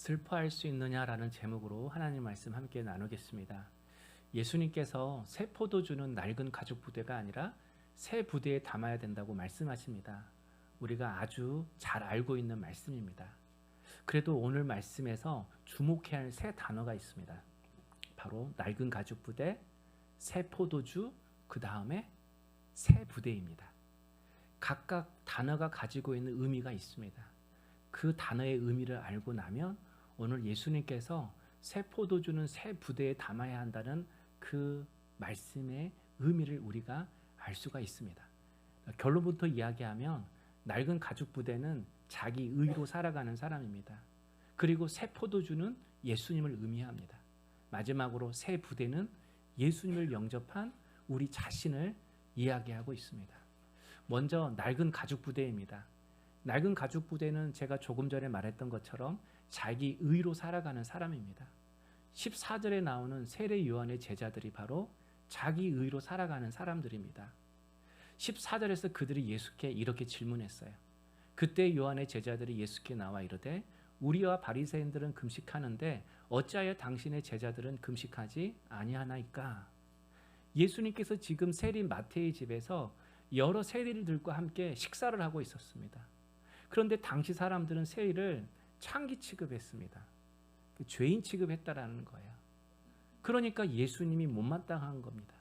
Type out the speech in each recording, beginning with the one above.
슬퍼할 수 있느냐라는 제목으로 하나님 말씀 함께 나누겠습니다. 예수님께서 새 포도주는 낡은 가죽 부대가 아니라 새 부대에 담아야 된다고 말씀하십니다. 우리가 아주 잘 알고 있는 말씀입니다. 그래도 오늘 말씀에서 주목해야 할 새 단어가 있습니다. 바로 낡은 가죽 부대, 새 포도주, 그 다음에 새 부대입니다. 각각 단어가 가지고 있는 의미가 있습니다. 그 단어의 의미를 알고 나면 오늘 예수님께서 새 포도주는 새 부대에 담아야 한다는 그 말씀의 의미를 우리가 알 수가 있습니다. 결론부터 이야기하면 낡은 가죽 부대는 자기 의로 살아가는 사람입니다. 그리고 새 포도주는 예수님을 의미합니다. 마지막으로 새 부대는 예수님을 영접한 우리 자신을 이야기하고 있습니다. 먼저 낡은 가죽 부대입니다. 낡은 가죽 부대는 제가 조금 전에 말했던 것처럼 자기 의로 살아가는 사람입니다. 14절에 나오는 세례 요한의 제자들이 바로 자기 의로 살아가는 사람들입니다. 14절에서 그들이 예수께 이렇게 질문했어요. 그때 요한의 제자들이 예수께 나와 이르되 우리와 바리새인들은 금식하는데 어찌하여 당신의 제자들은 금식하지 아니하나이까? 예수님께서 지금 세리 마태의 집에서 여러 세리들과 함께 식사를 하고 있었습니다. 그런데 당시 사람들은 세리를 창기 취급했습니다. 죄인 취급했다라는 거예요. 그러니까 예수님이 못마땅한 겁니다.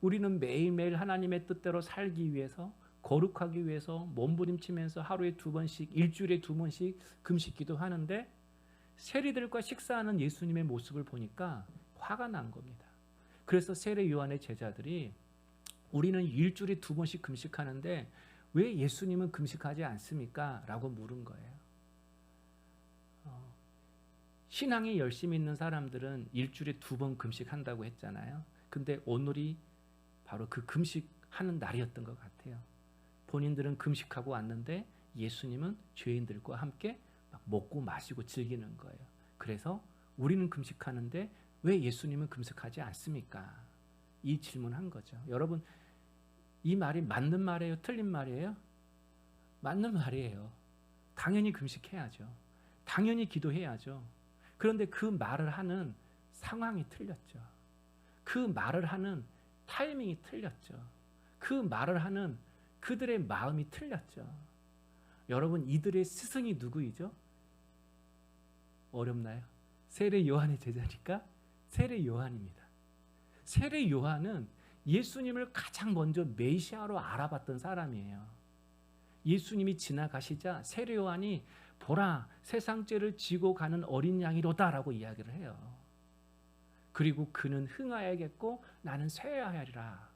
우리는 매일매일 하나님의 뜻대로 살기 위해서, 거룩하기 위해서 몸부림치면서 하루에 2번씩, 일주일에 2번씩 금식기도 하는데 세리들과 식사하는 예수님의 모습을 보니까 화가 난 겁니다. 그래서 세례 요한의 제자들이 우리는 일주일에 2번씩 금식하는데 왜 예수님은 금식하지 않습니까? 라고 물은 거예요. 신앙이 열심히 있는 사람들은 일주일에 2번 금식한다고 했잖아요. 근데 오늘이 바로 그 금식하는 날이었던 것 같아요. 본인들은 금식하고 왔는데 예수님은 죄인들과 함께 막 먹고 마시고 즐기는 거예요. 그래서 우리는 금식하는데 왜 예수님은 금식하지 않습니까? 이 질문한 거죠. 여러분, 이 말이 맞는 말이에요? 틀린 말이에요? 맞는 말이에요. 당연히 금식해야죠. 당연히 기도해야죠. 그런데 그 말을 하는 상황이 틀렸죠. 그 말을 하는 타이밍이 틀렸죠. 그 말을 하는 그들의 마음이 틀렸죠. 여러분, 이들의 스승이 누구이죠? 어렵나요? 세례 요한의 제자니까 세례 요한입니다. 세례 요한은 예수님을 가장 먼저 메시아로 알아봤던 사람이에요. 예수님이 지나가시자 세례 요한이 보라, 세상 죄를 지고 가는 어린 양이로다라고 이야기를 해요. 그리고 그는 흥하여야겠고 나는 쇠하여야리라.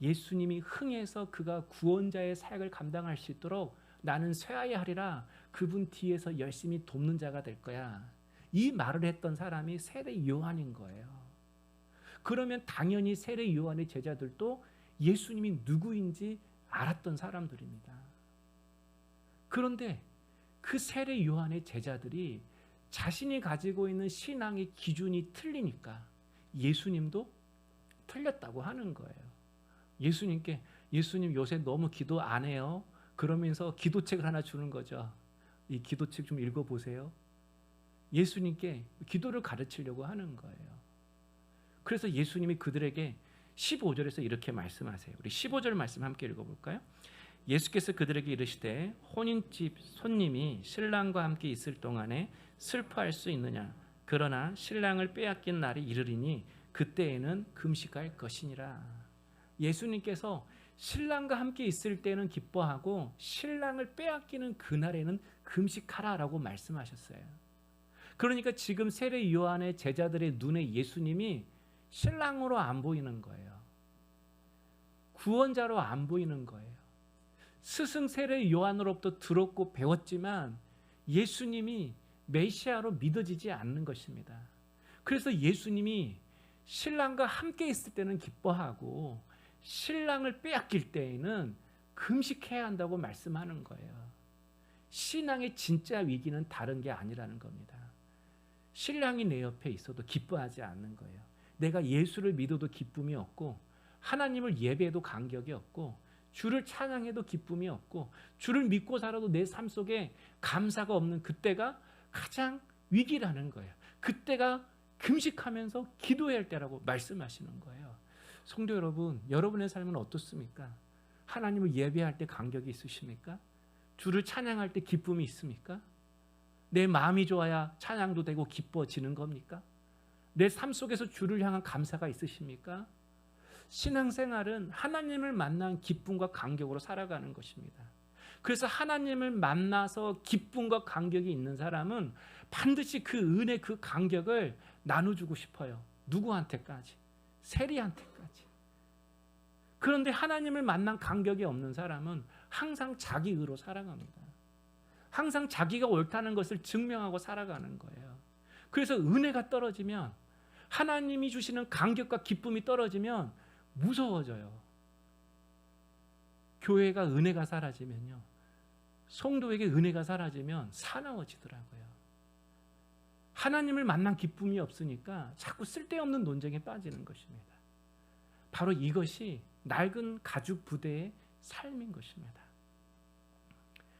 예수님이 흥해서 그가 구원자의 사역을 감당할 수 있도록 나는 쇠하여야 하리라. 그분 뒤에서 열심히 돕는 자가 될 거야. 이 말을 했던 사람이 세례 요한인 거예요. 그러면 당연히 세례 요한의 제자들도 예수님이 누구인지 알았던 사람들입니다. 그런데 그 세례 요한의 제자들이 자신이 가지고 있는 신앙의 기준이 틀리니까 예수님도 틀렸다고 하는 거예요. 예수님께 예수님 요새 너무 기도 안 해요. 그러면서 기도책을 하나 주는 거죠. 이 기도책 좀 읽어보세요. 예수님께 기도를 가르치려고 하는 거예요. 그래서 예수님이 그들에게 15절에서 이렇게 말씀하세요. 우리 15절 말씀 함께 읽어볼까요? 예수께서 그들에게 이르시되 혼인집 손님이 신랑과 함께 있을 동안에 슬퍼할 수 있느냐? 그러나 신랑을 빼앗긴 날이 이르리니 그때에는 금식할 것이니라. 예수님께서 신랑과 함께 있을 때는 기뻐하고 신랑을 빼앗기는 그날에는 금식하라라고 말씀하셨어요. 그러니까 지금 세례 요한의 제자들의 눈에 예수님이 신랑으로 안 보이는 거예요. 구원자로 안 보이는 거예요. 스승 세례 요한으로부터 들었고 배웠지만 예수님이 메시아로 믿어지지 않는 것입니다. 그래서 예수님이 신랑과 함께 있을 때는 기뻐하고 신랑을 빼앗길 때에는 금식해야 한다고 말씀하는 거예요. 신앙의 진짜 위기는 다른 게 아니라는 겁니다. 신랑이 내 옆에 있어도 기뻐하지 않는 거예요. 내가 예수를 믿어도 기쁨이 없고 하나님을 예배해도 감격이 없고 주를 찬양해도 기쁨이 없고 주를 믿고 살아도 내 삶 속에 감사가 없는 그때가 가장 위기라는 거예요. 그때가 금식하면서 기도해야 할 때라고 말씀하시는 거예요. 성도 여러분, 여러분의 삶은 어떻습니까? 하나님을 예배할 때 감격이 있으십니까? 주를 찬양할 때 기쁨이 있습니까? 내 마음이 좋아야 찬양도 되고 기뻐지는 겁니까? 내 삶 속에서 주를 향한 감사가 있으십니까? 신앙생활은 하나님을 만난 기쁨과 감격으로 살아가는 것입니다. 그래서 하나님을 만나서 기쁨과 감격이 있는 사람은 반드시 그 은혜, 그 감격을 나눠주고 싶어요. 누구한테까지? 세리한테까지. 그런데 하나님을 만난 감격이 없는 사람은 항상 자기 의로 살아갑니다. 항상 자기가 옳다는 것을 증명하고 살아가는 거예요. 그래서 은혜가 떨어지면, 하나님이 주시는 감격과 기쁨이 떨어지면 무서워져요. 교회가 은혜가 사라지면요, 성도에게 은혜가 사라지면 사나워지더라고요. 하나님을 만난 기쁨이 없으니까 자꾸 쓸데없는 논쟁에 빠지는 것입니다. 바로 이것이 낡은 가죽 부대의 삶인 것입니다.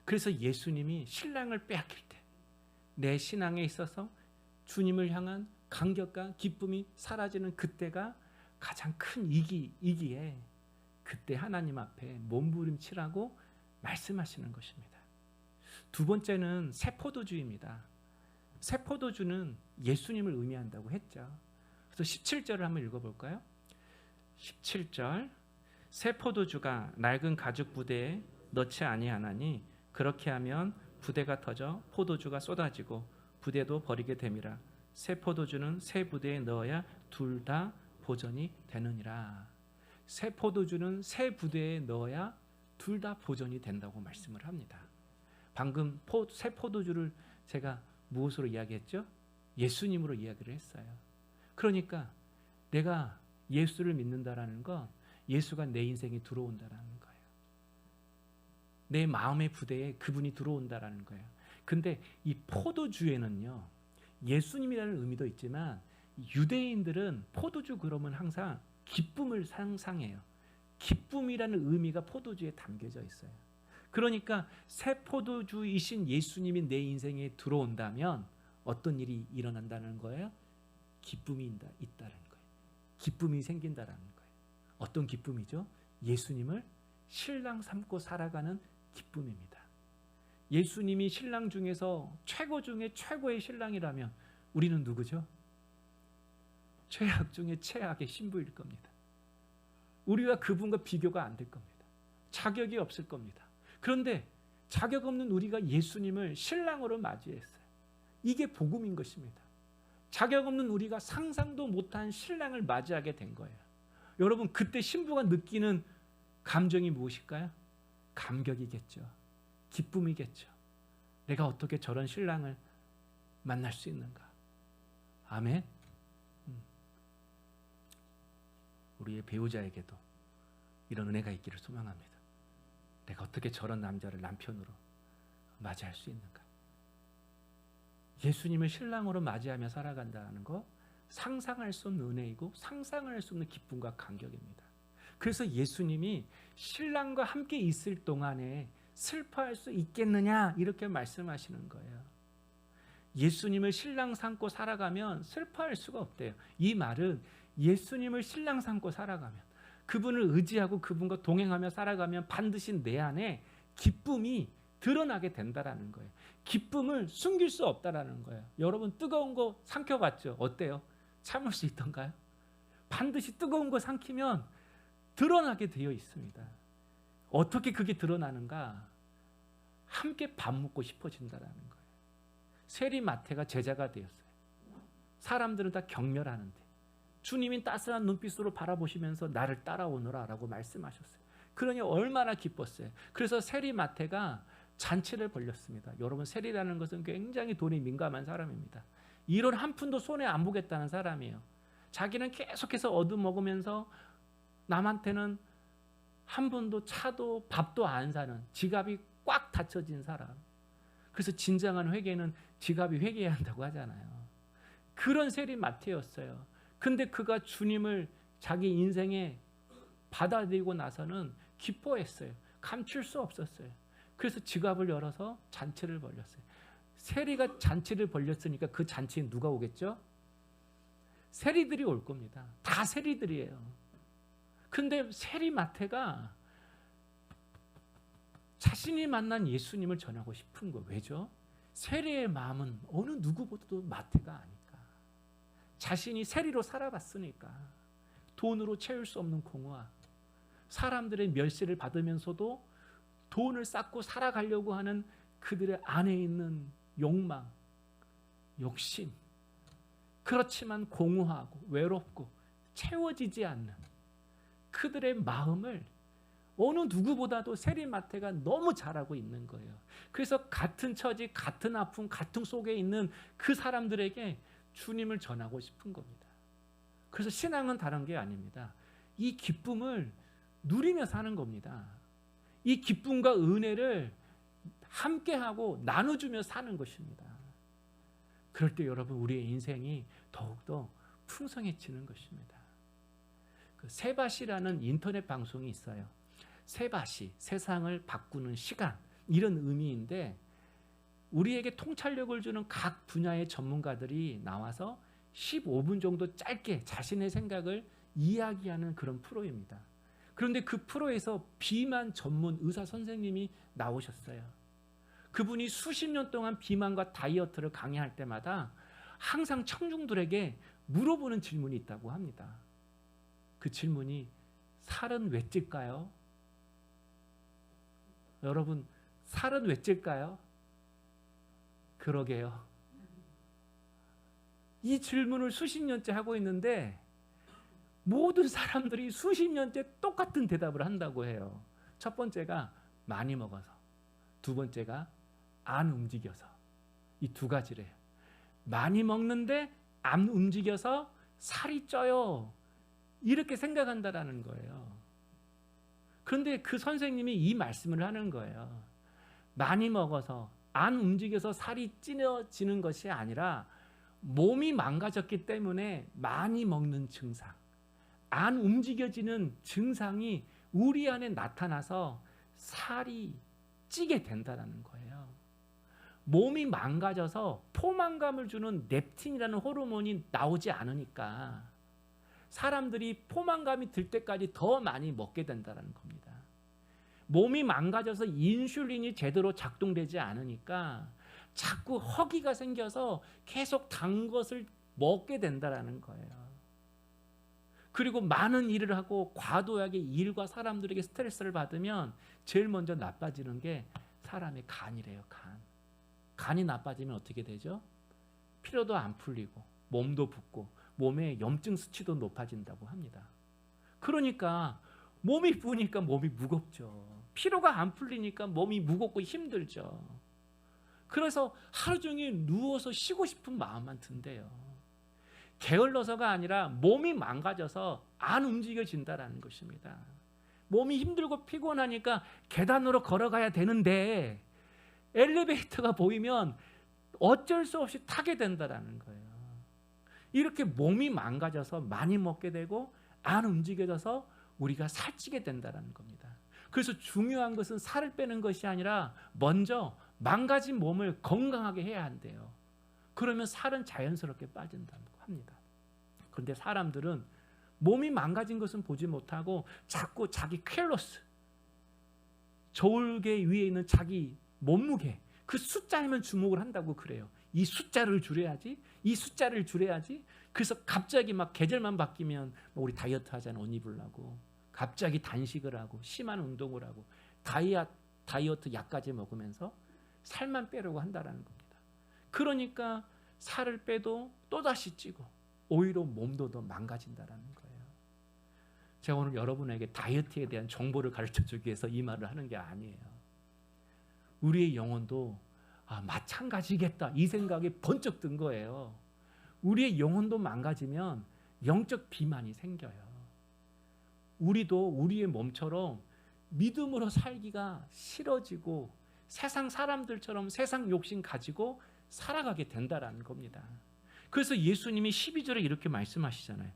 그래서 예수님이 신랑을 빼앗길 때, 내 신앙에 있어서 주님을 향한 감격과 기쁨이 사라지는 그때가 가장 큰 이기에, 그때 하나님 앞에 몸부림치라고 말씀하시는 것입니다. 두 번째는 새 포도주입니다. 새 포도주는 예수님을 의미한다고 했죠. 그래서 17절을 한번 읽어볼까요? 17절, 새 포도주가 낡은 가죽 부대에 넣지 아니하나니 그렇게 하면 부대가 터져 포도주가 쏟아지고 부대도 버리게 됨이라. 새 포도주는 새 부대에 넣어야 둘 다 보존이 되느니라. 새 포도주는 새 부대에 넣어야 둘 다 보존이 된다고 말씀을 합니다. 방금 새 포도주를 제가 무엇으로 이야기했죠? 예수님으로 이야기를 했어요. 그러니까 내가 예수를 믿는다라는 건 예수가 내 인생에 들어온다라는 거예요. 내 마음의 부대에 그분이 들어온다라는 거예요. 근데 이 포도주에는요, 예수님이라는 의미도 있지만 유대인들은 포도주 그러면 항상 기쁨을 상상해요. 기쁨이라는 의미가 포도주에 담겨져 있어요. 그러니까 새 포도주이신 예수님이 내 인생에 들어온다면 어떤 일이 일어난다는 거예요? 기쁨이 있다는 거예요. 기쁨이 생긴다는 거예요. 어떤 기쁨이죠? 예수님을 신랑 삼고 살아가는 기쁨입니다. 예수님이 신랑 중에서 최고 중에 최고의 신랑이라면 우리는 누구죠? 최악 중에 최악의 신부일 겁니다. 우리와 그분과 비교가 안 될 겁니다. 자격이 없을 겁니다. 그런데 자격 없는 우리가 예수님을 신랑으로 맞이했어요. 이게 복음인 것입니다. 자격 없는 우리가 상상도 못한 신랑을 맞이하게 된 거예요. 여러분, 그때 신부가 느끼는 감정이 무엇일까요? 감격이겠죠. 기쁨이겠죠. 내가 어떻게 저런 신랑을 만날 수 있는가? 아멘. 우리의 배우자에게도 이런 은혜가 있기를 소망합니다. 내가 어떻게 저런 남자를 남편으로 맞이할 수 있는가? 예수님을 신랑으로 맞이하며 살아간다는 거 상상할 수 없는 은혜이고 상상할 수 없는 기쁨과 감격입니다. 그래서 예수님이 신랑과 함께 있을 동안에 슬퍼할 수 있겠느냐 이렇게 말씀하시는 거예요. 예수님을 신랑 삼고 살아가면 슬퍼할 수가 없대요. 이 말은 예수님을 신랑 삼고 살아가면, 그분을 의지하고 그분과 동행하며 살아가면 반드시 내 안에 기쁨이 드러나게 된다라는 거예요. 기쁨을 숨길 수 없다라는 거예요. 여러분, 뜨거운 거 삼켜봤죠? 어때요? 참을 수 있던가요? 반드시 뜨거운 거 삼키면 드러나게 되어 있습니다. 어떻게 그게 드러나는가? 함께 밥 먹고 싶어진다라는 거예요. 세리 마태가 제자가 되었어요. 사람들은 다 경멸하는데 주님이 따스한 눈빛으로 바라보시면서 나를 따라오너라 라고 말씀하셨어요. 그러니 얼마나 기뻤어요. 그래서 세리 마태가 잔치를 벌렸습니다. 여러분, 세리라는 것은 굉장히 돈이 민감한 사람입니다. 1원 한 푼도 손에 안 보겠다는 사람이에요. 자기는 계속해서 얻어먹으면서 남한테는 한 번도 차도 밥도 안 사는, 지갑이 꽉 닫혀진 사람. 그래서 진정한 회개는 지갑이 회개해야 한다고 하잖아요. 그런 세리 마태였어요. 근데 그가 주님을 자기 인생에 받아들이고 나서는 기뻐했어요. 감출 수 없었어요. 그래서 지갑을 열어서 잔치를 벌였어요. 세리가 잔치를 벌렸으니까 그 잔치에 누가 오겠죠? 세리들이 올 겁니다. 다 세리들이에요. 근데 세리 마태가 자신이 만난 예수님을 전하고 싶은 거 왜죠? 세리의 마음은 어느 누구보다도 마태가 아니까. 자신이 세리로 살아봤으니까. 돈으로 채울 수 없는 공허함, 사람들의 멸시를 받으면서도 돈을 쌓고 살아가려고 하는 그들의 안에 있는 욕망, 욕심, 그렇지만 공허하고 외롭고 채워지지 않는 그들의 마음을 어느 누구보다도 세리마태가 너무 잘 알고 있는 거예요. 그래서 같은 처지, 같은 아픔, 같은 속에 있는 그 사람들에게 주님을 전하고 싶은 겁니다. 그래서 신앙은 다른 게 아닙니다. 이 기쁨을 누리며 사는 겁니다. 이 기쁨과 은혜를 함께하고 나눠주며 사는 것입니다. 그럴 때 여러분 우리의 인생이 더욱더 풍성해지는 것입니다. 그 세바시라는 인터넷 방송이 있어요. 세바시, 세상을 바꾸는 시간, 이런 의미인데 우리에게 통찰력을 주는 각 분야의 전문가들이 나와서 15분 정도 짧게 자신의 생각을 이야기하는 그런 프로입니다. 그런데 그 프로에서 비만 전문 의사 선생님이 나오셨어요. 그분이 수십 년 동안 비만과 다이어트를 강의할 때마다 항상 청중들에게 물어보는 질문이 있다고 합니다. 그 질문이 살은 왜 찔까요? 여러분, 살은 왜 찔까요? 그러게요. 이 질문을 수십 년째 하고 있는데 모든 사람들이 수십 년째 똑같은 대답을 한다고 해요. 첫 번째가 많이 먹어서, 두 번째가 안 움직여서. 이 두 가지래요. 많이 먹는데 안 움직여서 살이 쪄요. 이렇게 생각한다라는 거예요. 그런데 그 선생님이 이 말씀을 하는 거예요. 많이 먹어서 안 움직여서 살이 찌어지는 것이 아니라 몸이 망가졌기 때문에 많이 먹는 증상, 안 움직여지는 증상이 우리 안에 나타나서 살이 찌게 된다는 거예요. 몸이 망가져서 포만감을 주는 렙틴이라는 호르몬이 나오지 않으니까 사람들이 포만감이 들 때까지 더 많이 먹게 된다는 겁니다. 몸이 망가져서 인슐린이 제대로 작동되지 않으니까 자꾸 허기가 생겨서 계속 단 것을 먹게 된다는 거예요. 그리고 많은 일을 하고 과도하게 일과 사람들에게 스트레스를 받으면 제일 먼저 나빠지는 게 사람의 간이래요. 간이 나빠지면 어떻게 되죠? 피로도 안 풀리고 몸도 붓고 몸의 염증 수치도 높아진다고 합니다. 그러니까 몸이 부으니까 몸이 무겁죠. 피로가 안 풀리니까 몸이 무겁고 힘들죠. 그래서 하루 종일 누워서 쉬고 싶은 마음만 든대요. 게을러서가 아니라 몸이 망가져서 안 움직여진다는 것입니다. 몸이 힘들고 피곤하니까 계단으로 걸어가야 되는데 엘리베이터가 보이면 어쩔 수 없이 타게 된다는 거예요. 이렇게 몸이 망가져서 많이 먹게 되고 안 움직여져서 우리가 살찌게 된다는 겁니다. 그래서 중요한 것은 살을 빼는 것이 아니라 먼저 망가진 몸을 건강하게 해야 한대요. 그러면 살은 자연스럽게 빠진다고 합니다. 그런데 사람들은 몸이 망가진 것은 보지 못하고 자꾸 자기 퀼러스, 저울개 위에 있는 자기 몸무게, 그 숫자에만 주목을 한다고 그래요. 이 숫자를 줄여야지, 이 숫자를 줄여야지. 그래서 갑자기 막 계절만 바뀌면 우리 다이어트 하잖아, 옷 입으려고. 갑자기 단식을 하고 심한 운동을 하고 다이어트 약까지 먹으면서 살만 빼려고 한다는 겁니다. 그러니까 살을 빼도 또다시 찌고 오히려 몸도 더 망가진다는 거예요. 제가 오늘 여러분에게 다이어트에 대한 정보를 가르쳐주기 위해서 이 말을 하는 게 아니에요. 우리의 영혼도 마찬가지겠다 이 생각이 번쩍 든 거예요. 우리의 영혼도 망가지면 영적 비만이 생겨요. 우리도 우리의 몸처럼 믿음으로 살기가 싫어지고 세상 사람들처럼 세상 욕심 가지고 살아가게 된다라는 겁니다. 그래서 예수님이 12절에 이렇게 말씀하시잖아요.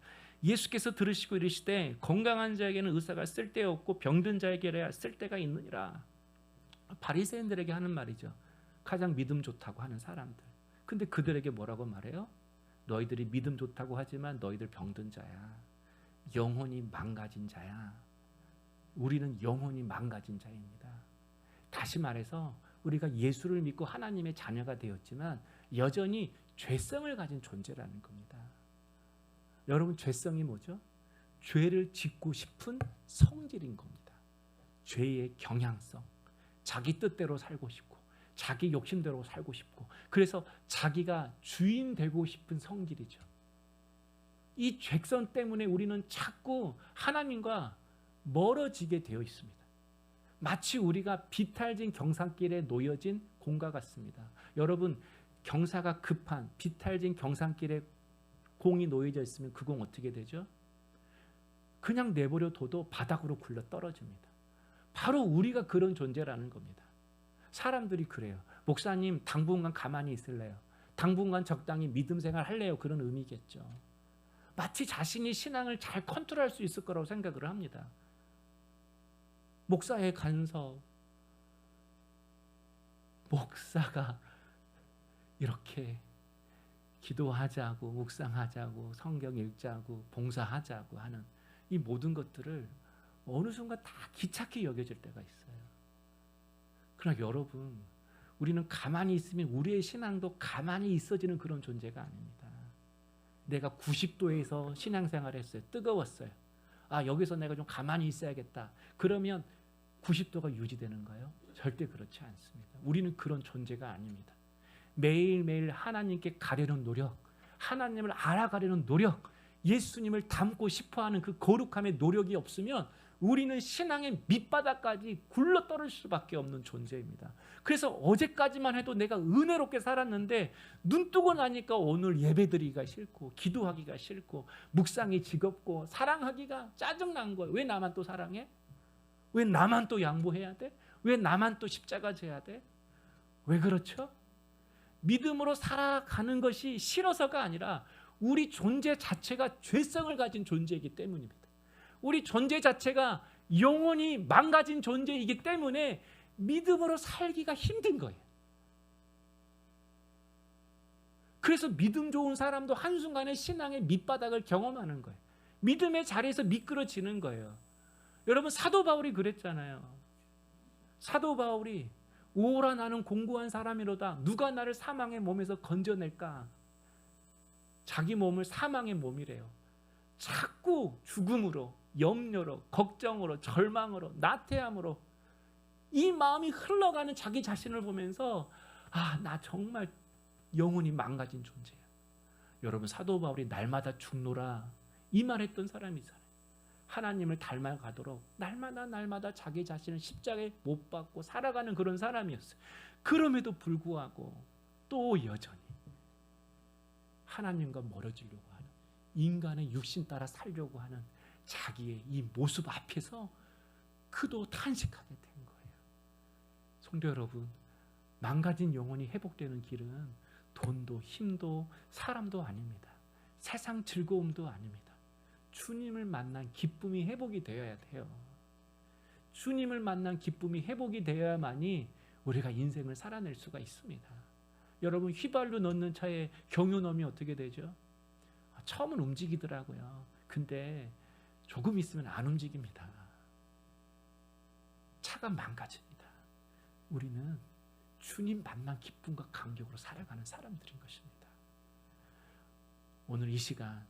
예수께서 들으시고 이르시되 건강한 자에게는 의사가 쓸데없고 병든 자에게야 쓸데가 있느니라. 바리새인들에게 하는 말이죠. 가장 믿음 좋다고 하는 사람들. 근데 그들에게 뭐라고 말해요? 너희들이 믿음 좋다고 하지만 너희들 병든 자야. 영혼이 망가진 자야. 우리는 영혼이 망가진 자입니다. 다시 말해서 우리가 예수를 믿고 하나님의 자녀가 되었지만 여전히 죄성을 가진 존재라는 겁니다. 여러분, 죄성이 뭐죠? 죄를 짓고 싶은 성질인 겁니다. 죄의 경향성. 자기 뜻대로 살고 싶고 자기 욕심대로 살고 싶고, 그래서 자기가 주인 되고 싶은 성질이죠. 이 죄성 때문에 우리는 자꾸 하나님과 멀어지게 되어 있습니다. 마치 우리가 비탈진 경산길에 놓여진 공과 같습니다. 여러분, 경사가 급한 비탈진 경산길에 공이 놓여져 있으면 그 공 어떻게 되죠? 그냥 내버려 둬도 바닥으로 굴러 떨어집니다. 바로 우리가 그런 존재라는 겁니다. 사람들이 그래요. 목사님, 당분간 가만히 있을래요? 당분간 적당히 믿음 생활 할래요? 그런 의미겠죠. 마치 자신이 신앙을 잘 컨트롤할 수 있을 거라고 생각을 합니다. 목사의 간섭, 목사가 이렇게 기도하자고 묵상하자고 성경 읽자고 봉사하자고 하는 이 모든 것들을 어느 순간 다 귀찮게 여겨질 때가 있어요. 그러나 여러분, 우리는 가만히 있으면 우리의 신앙도 가만히 있어지는 그런 존재가 아닙니다. 내가 90도에서 신앙생활을 했어요. 뜨거웠어요. 여기서 내가 좀 가만히 있어야겠다. 그러면 90도가 유지되는가요? 절대 그렇지 않습니다. 우리는 그런 존재가 아닙니다. 매일매일 하나님께 가려는 노력, 하나님을 알아가려는 노력, 예수님을 닮고 싶어하는 그 거룩함의 노력이 없으면 우리는 신앙의 밑바닥까지 굴러떨어질 수밖에 없는 존재입니다. 그래서 어제까지만 해도 내가 은혜롭게 살았는데 눈 뜨고 나니까 오늘 예배드리기가 싫고 기도하기가 싫고 묵상이 지겹고 사랑하기가 짜증난 거예요. 왜 나만 또 사랑해? 왜 나만 또 양보해야 돼? 왜 나만 또 십자가 져야 돼? 왜 그렇죠? 믿음으로 살아가는 것이 싫어서가 아니라 우리 존재 자체가 죄성을 가진 존재이기 때문입니다. 우리 존재 자체가 영혼이 망가진 존재이기 때문에 믿음으로 살기가 힘든 거예요. 그래서 믿음 좋은 사람도 한순간에 신앙의 밑바닥을 경험하는 거예요. 믿음의 자리에서 미끄러지는 거예요. 여러분, 사도 바울이 그랬잖아요. 사도 바울이 오라 나는 공고한 사람이로다. 누가 나를 사망의 몸에서 건져낼까? 자기 몸을 사망의 몸이래요. 자꾸 죽음으로, 염려로, 걱정으로, 절망으로, 나태함으로 이 마음이 흘러가는 자기 자신을 보면서 나 정말 영혼이 망가진 존재야. 여러분, 사도 바울이 날마다 죽노라 이 말했던 사람이잖아요. 하나님을 닮아가도록 날마다 자기 자신을 십자가에 못 박고 살아가는 그런 사람이었어요. 그럼에도 불구하고 또 여전히 하나님과 멀어지려고 하는, 인간의 육신 따라 살려고 하는 자기의 이 모습 앞에서 그도 탄식하게 된 거예요. 성도 여러분, 망가진 영혼이 회복되는 길은 돈도 힘도 사람도 아닙니다. 세상 즐거움도 아닙니다. 주님을 만난 기쁨이 회복이 되어야 돼요. 주님을 만난 기쁨이 회복이 되어야만이 우리가 인생을 살아낼 수가 있습니다. 여러분, 휘발유 넣는 차에 경유 넣으면 어떻게 되죠? 처음은 움직이더라고요. 근데 조금 있으면 안 움직입니다. 차가 망가집니다. 우리는 주님 만난 기쁨과 감격으로 살아가는 사람들인 것입니다. 오늘 이 시간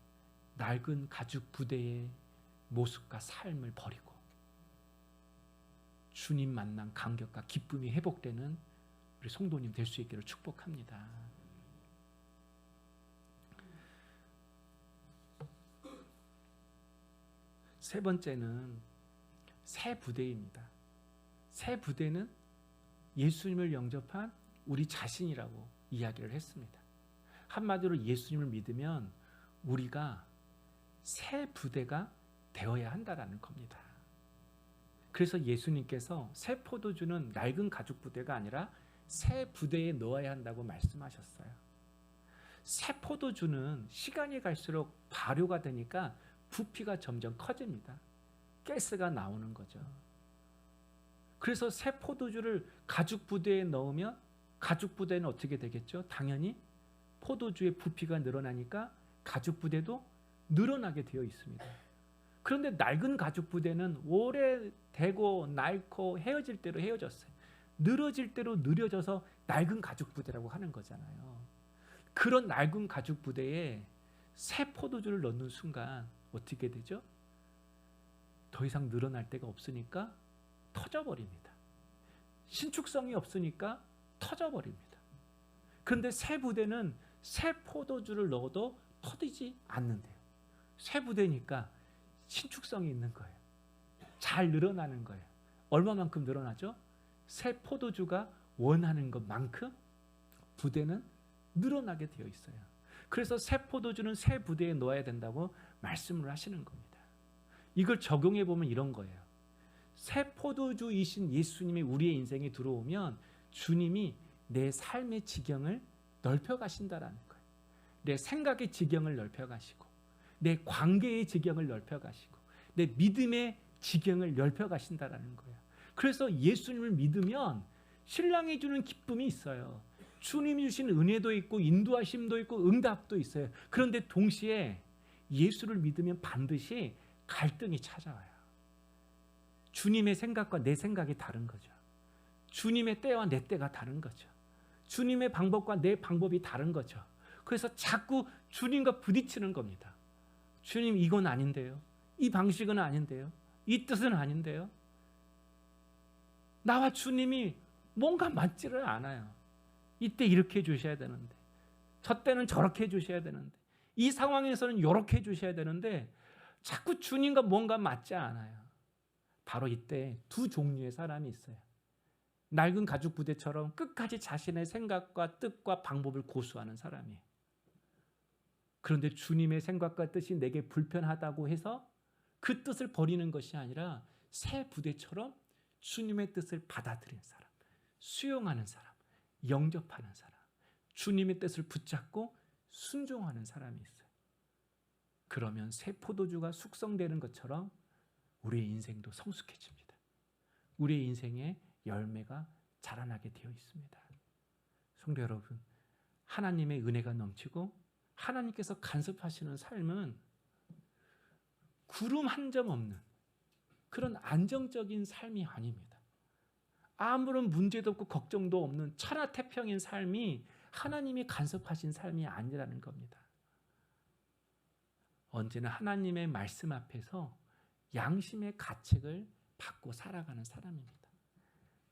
낡은 가죽 부대의 모습과 삶을 버리고 주님 만난 감격과 기쁨이 회복되는 우리 성도님 될 수 있기를 축복합니다. 세 번째는 새 부대입니다. 새 부대는 예수님을 영접한 우리 자신이라고 이야기를 했습니다. 한마디로 예수님을 믿으면 우리가 새 부대가 되어야 한다라는 겁니다. 그래서 예수님께서 새 포도주는 낡은 가죽 부대가 아니라 새 부대에 넣어야 한다고 말씀하셨어요. 새 포도주는 시간이 갈수록 발효가 되니까 부피가 점점 커집니다. 가스가 나오는 거죠. 그래서 새 포도주를 가죽 부대에 넣으면 가죽 부대는 어떻게 되겠죠? 당연히 포도주의 부피가 늘어나니까 가죽 부대도 늘어나게 되어 있습니다. 그런데 낡은 가죽 부대는 오래 되고 낡고 헤어질 대로 헤어졌어요. 늘어질 대로 느려져서 낡은 가죽 부대라고 하는 거잖아요. 그런 낡은 가죽 부대에 새 포도주를 넣는 순간 어떻게 되죠? 더 이상 늘어날 데가 없으니까 터져버립니다. 신축성이 없으니까 터져버립니다. 그런데 새 부대는 새 포도주를 넣어도 터지지 않는데요. 새 부대니까 신축성이 있는 거예요. 잘 늘어나는 거예요. 얼마만큼 늘어나죠? 새 포도주가 원하는 것만큼 부대는 늘어나게 되어 있어요. 그래서 새 포도주는 새 부대에 넣어야 된다고 말씀을 하시는 겁니다. 이걸 적용해 보면 이런 거예요. 새 포도주이신 예수님이 우리의 인생에 들어오면 주님이 내 삶의 지경을 넓혀 가신다라는 거예요. 내 생각의 지경을 넓혀 가시고, 내 관계의 지경을 넓혀 가시고, 내 믿음의 지경을 넓혀 가신다라는 거예요. 그래서 예수님을 믿으면 신랑이 주는 기쁨이 있어요. 주님이 주신 은혜도 있고 인도하심도 있고 응답도 있어요. 그런데 동시에 예수를 믿으면 반드시 갈등이 찾아와요. 주님의 생각과 내 생각이 다른 거죠. 주님의 때와 내 때가 다른 거죠. 주님의 방법과 내 방법이 다른 거죠. 그래서 자꾸 주님과 부딪히는 겁니다. 주님, 이건 아닌데요. 이 방식은 아닌데요. 이 뜻은 아닌데요. 나와 주님이 뭔가 맞지를 않아요. 이때 이렇게 해주셔야 되는데, 저 때는 저렇게 해주셔야 되는데, 이 상황에서는 이렇게 해주셔야 되는데 자꾸 주님과 뭔가 맞지 않아요. 바로 이때 두 종류의 사람이 있어요. 낡은 가죽 부대처럼 끝까지 자신의 생각과 뜻과 방법을 고수하는 사람이에요. 그런데 주님의 생각과 뜻이 내게 불편하다고 해서 그 뜻을 버리는 것이 아니라 새 부대처럼 주님의 뜻을 받아들이는 사람, 수용하는 사람, 영접하는 사람, 주님의 뜻을 붙잡고 순종하는 사람이 있어요. 그러면 새 포도주가 숙성되는 것처럼 우리의 인생도 성숙해집니다. 우리의 인생에 열매가 자라나게 되어 있습니다. 성도 여러분, 하나님의 은혜가 넘치고 하나님께서 간섭하시는 삶은 구름 한 점 없는 그런 안정적인 삶이 아닙니다. 아무런 문제도 없고 걱정도 없는 천하태평인 삶이 하나님이 간섭하신 삶이 아니라는 겁니다. 언제나 하나님의 말씀 앞에서 양심의 가책을 받고 살아가는 사람입니다.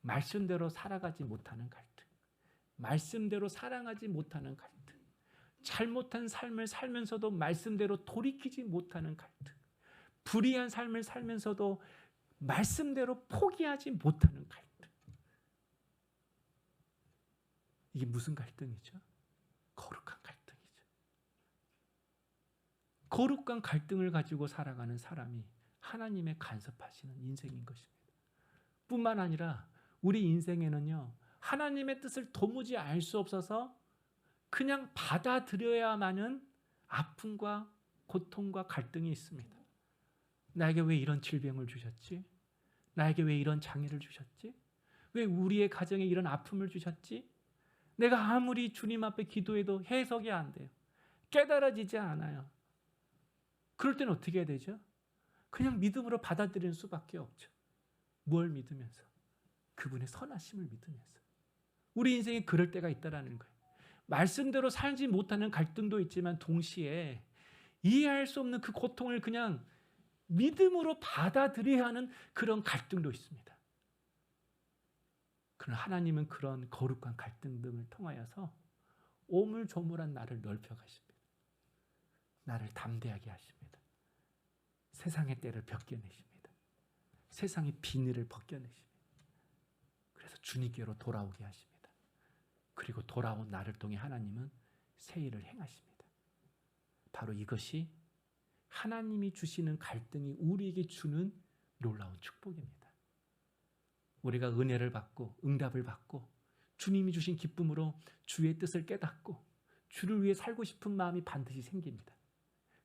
말씀대로 살아가지 못하는 갈등, 말씀대로 사랑하지 못하는 갈등, 잘못한 삶을 살면서도 말씀대로 돌이키지 못하는 갈등, 불의한 삶을 살면서도 말씀대로 포기하지 못하는 갈등. 이게 무슨 갈등이죠? 거룩한 갈등이죠. 거룩한 갈등을 가지고 살아가는 사람이 하나님의 간섭하시는 인생인 것입니다. 뿐만 아니라 우리 인생에는요, 하나님의 뜻을 도무지 알 수 없어서 그냥 받아들여야만은 아픔과 고통과 갈등이 있습니다. 나에게 왜 이런 질병을 주셨지? 나에게 왜 이런 장애를 주셨지? 왜 우리의 가정에 이런 아픔을 주셨지? 내가 아무리 주님 앞에 기도해도 해석이 안 돼요. 깨달아지지 않아요. 그럴 때는 어떻게 해야 되죠? 그냥 믿음으로 받아들이는 수밖에 없죠. 뭘 믿으면서? 그분의 선하심을 믿으면서. 우리 인생에 그럴 때가 있다라는 거예요. 말씀대로 살지 못하는 갈등도 있지만 동시에 이해할 수 없는 그 고통을 그냥 믿음으로 받아들여야 하는 그런 갈등도 있습니다. 그러나 하나님은 그런 거룩한 갈등 등을 통하여서 오물조물한 나를 넓혀 가십니다. 나를 담대하게 하십니다. 세상의 때를 벗겨내십니다. 세상의 비늘을 벗겨내십니다. 그래서 주님께로 돌아오게 하십니다. 그리고 돌아온 나를 통해 하나님은 새 일을 행하십니다. 바로 이것이 하나님이 주시는 갈등이 우리에게 주는 놀라운 축복입니다. 우리가 은혜를 받고 응답을 받고 주님이 주신 기쁨으로 주의 뜻을 깨닫고 주를 위해 살고 싶은 마음이 반드시 생깁니다.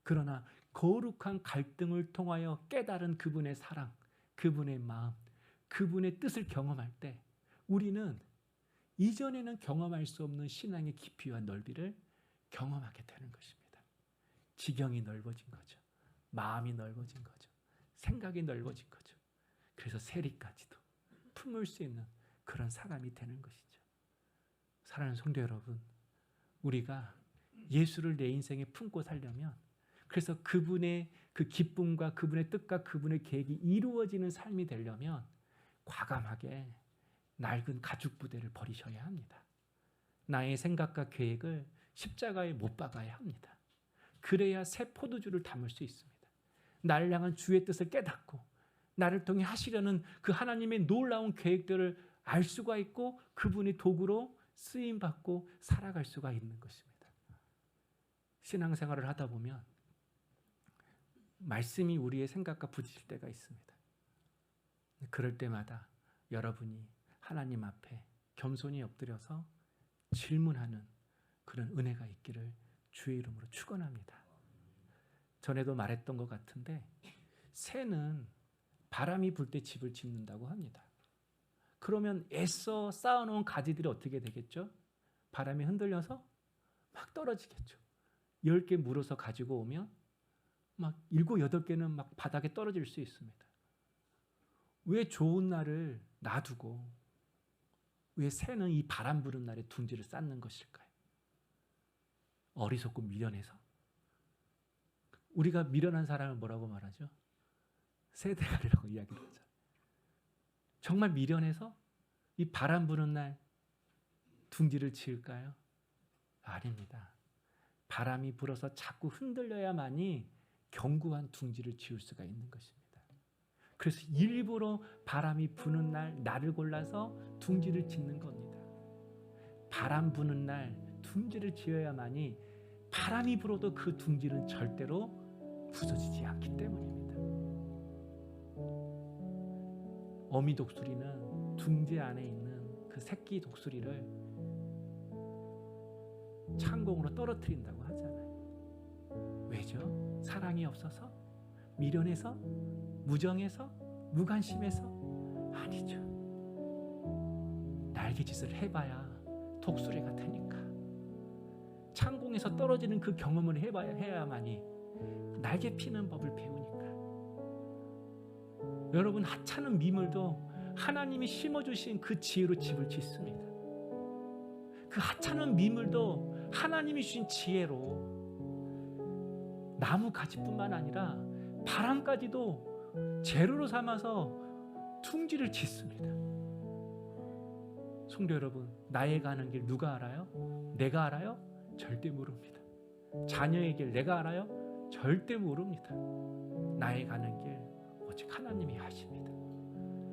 그러나 거룩한 갈등을 통하여 깨달은 그분의 사랑, 그분의 마음, 그분의 뜻을 경험할 때 우리는 이전에는 경험할 수 없는 신앙의 깊이와 넓이를 경험하게 되는 것입니다. 지경이 넓어진 거죠. 마음이 넓어진 거죠. 생각이 넓어진 거죠. 그래서 세리까지도 품을 수 있는 그런 사람이 되는 것이죠. 사랑하는 성도 여러분, 우리가 예수를 내 인생에 품고 살려면, 그래서 그분의 그 기쁨과 그분의 뜻과 그분의 계획이 이루어지는 삶이 되려면 과감하게 낡은 가죽 부대를 버리셔야 합니다. 나의 생각과 계획을 십자가에 못 박아야 합니다. 그래야 새 포도주를 담을 수 있습니다. 나를 향한 주의 뜻을 깨닫고 나를 통해 하시려는 그 하나님의 놀라운 계획들을 알 수가 있고 그분의 도구로 쓰임받고 살아갈 수가 있는 것입니다. 신앙생활을 하다 보면 말씀이 우리의 생각과 부딪힐 때가 있습니다. 그럴 때마다 여러분이 하나님 앞에 겸손히 엎드려서 질문하는 그런 은혜가 있기를 주의 이름으로 축원합니다. 전에도 말했던 것 같은데 새는 바람이 불 때 집을 짓는다고 합니다. 그러면 애써 쌓아놓은 가지들이 어떻게 되겠죠? 바람에 흔들려서 막 떨어지겠죠. 10개 물어서 가지고 오면 막 7, 8개는 막 바닥에 떨어질 수 있습니다. 왜 좋은 날을 놔두고 왜 새는 이 바람 부는 날에 둥지를 쌓는 것일까요? 어리석고 미련해서. 우리가 미련한 사람을 뭐라고 말하죠? 새대가리라고 이야기를 하죠. 정말 미련해서 이 바람 부는 날 둥지를 지을까요? 아닙니다. 바람이 불어서 자꾸 흔들려야만이 견고한 둥지를 지을 수가 있는 것입니다. 그래서 일부러 바람이 부는 날 날을 골라서 둥지를 짓는 겁니다. 바람 부는 날 둥지를 지어야만이 바람이 불어도 그 둥지는 절대로 부서지지 않기 때문입니다. 어미 독수리는 둥지 안에 있는 그 새끼 독수리를 창공으로 떨어뜨린다고 하잖아요. 왜죠? 사랑이 없어서? 미련해서? 무정해서? 무관심해서? 아니죠. 날개짓을 해봐야 독수리가 되니까. 창공에서 떨어지는 그 경험을 해야만이 날개 피는 법을 배우니까. 여러분, 하찮은 미물도 하나님이 심어주신 그 지혜로 집을 짓습니다. 그 하찮은 미물도 하나님이 주신 지혜로 나무 가지뿐만 아니라 바람까지도 재료로 삼아서 둥지를 짓습니다. 성도 여러분, 나의 가는 길 누가 알아요? 내가 알아요? 절대 모릅니다. 자녀의 길 내가 알아요? 절대 모릅니다. 나의 가는 길 오직 하나님이 아십니다.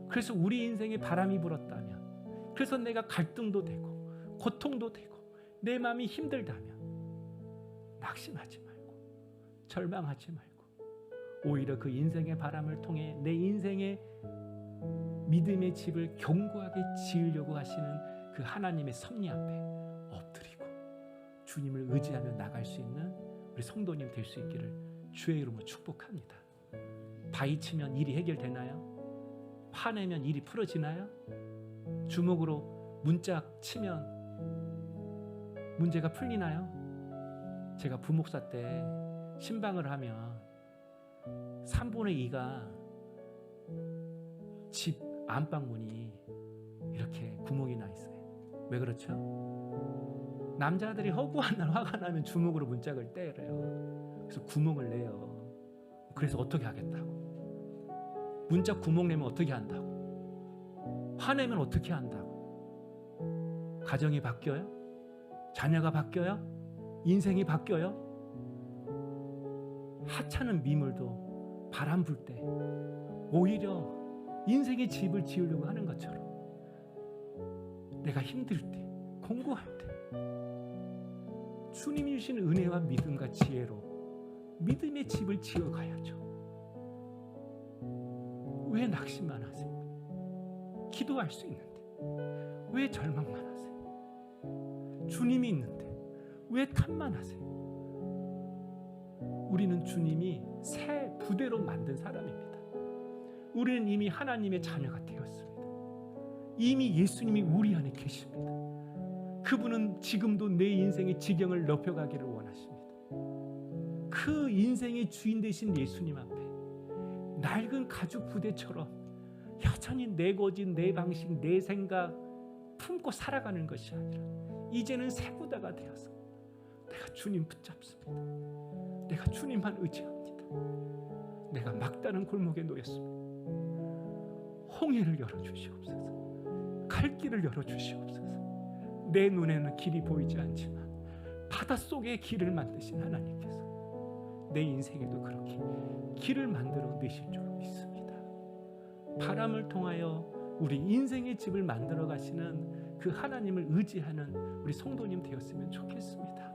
그래서 우리 인생에 바람이 불었다면, 그래서 내가 갈등도 되고 고통도 되고 내 마음이 힘들다면 낙심하지 말고 절망하지 말고 오히려 그 인생의 바람을 통해 내 인생의 믿음의 집을 견고하게 지으려고 하시는 그 하나님의 섭리 앞에 엎드리고 주님을 의지하며 나갈 수 있는 우리 성도님 될 수 있기를 주의 이름으로 축복합니다. 바위 치면 일이 해결되나요? 화내면 일이 풀어지나요? 주먹으로 문짝 치면 문제가 풀리나요? 제가 부목사 때 신방을 하면 3분의 2가 집 안방문이 이렇게 구멍이 나 있어요. 왜 그렇죠? 남자들이 허구한 날 화가 나면 주먹으로 문짝을 때려요. 그래서 구멍을 내요. 그래서 어떻게 하겠다고? 문짝 구멍 내면 어떻게 한다고? 화내면 어떻게 한다고? 가정이 바뀌어요? 자녀가 바뀌어요? 인생이 바뀌어요? 하찮은 미물도 바람 불 때 오히려 인생의 집을 지으려고 하는 것처럼 내가 힘들 때, 공고할 때 주님이 주신 은혜와 믿음과 지혜로 믿음의 집을 지어가야죠. 왜 낙심만 하세요? 기도할 수 있는데 왜 절망만 하세요? 주님이 있는데 왜 탓만 하세요? 우리는 주님이 새 부대로 만든 사람입니다. 우리는 이미 하나님의 자녀가 되었습니다. 이미 예수님이 우리 안에 계십니다. 그분은 지금도 내 인생의 지경을 높여가기를 원하십니다. 그 인생의 주인 되신 예수님 앞에 낡은 가죽 부대처럼 여전히 내 고집, 내 방식, 내 생각 품고 살아가는 것이 아니라 이제는 새 부대가 되어서 내가 주님 붙잡습니다. 내가 주님만 의지합니다. 내가 막다른 골목에 놓였습니다. 홍해를 열어주시옵소서. 갈 길을 열어주시옵소서. 내 눈에는 길이 보이지 않지만 바닷속에 길을 만드신 하나님께서 내 인생에도 그렇게 길을 만들어 내실 줄 믿습니다. 바람을 통하여 우리 인생의 집을 만들어 가시는 그 하나님을 의지하는 우리 성도님 되었으면 좋겠습니다.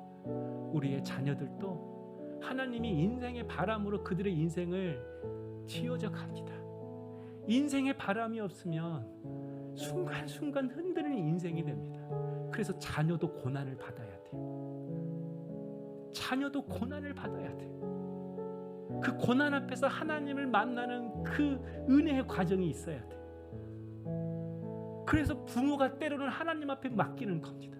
우리의 자녀들도 하나님이 인생의 바람으로 그들의 인생을 지어져 갑니다. 인생의 바람이 없으면 순간순간 흔들리는 인생이 됩니다. 그래서 자녀도 고난을 받아야 돼요. 자녀도 고난을 받아야 돼요. 그 고난 앞에서 하나님을 만나는 그 은혜의 과정이 있어야 돼요. 그래서 부모가 때로는 하나님 앞에 맡기는 겁니다.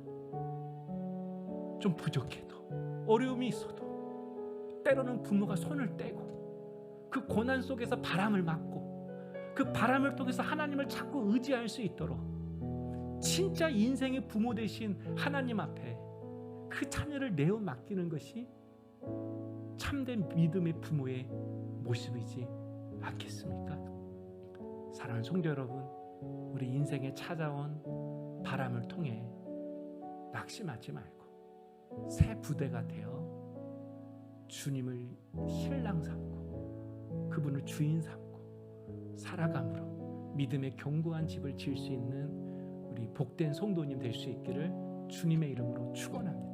좀 부족해도, 어려움이 있어도 때로는 부모가 손을 떼고 그 고난 속에서 바람을 맞고 그 바람을 통해서 하나님을 자꾸 의지할 수 있도록 진짜 인생의 부모 되신 하나님 앞에 그 자녀를 내어 맡기는 것이 참된 믿음의 부모의 모습이지 않겠습니까? 사랑하는 성도 여러분, 우리 인생에 찾아온 바람을 통해 낙심하지 말고 새 부대가 되어 주님을 신랑 삼고 그분을 주인 삼고 살아감으로 믿음의 견고한 집을 지을 수 있는 우리 복된 성도님 될 수 있기를 주님의 이름으로 축원합니다.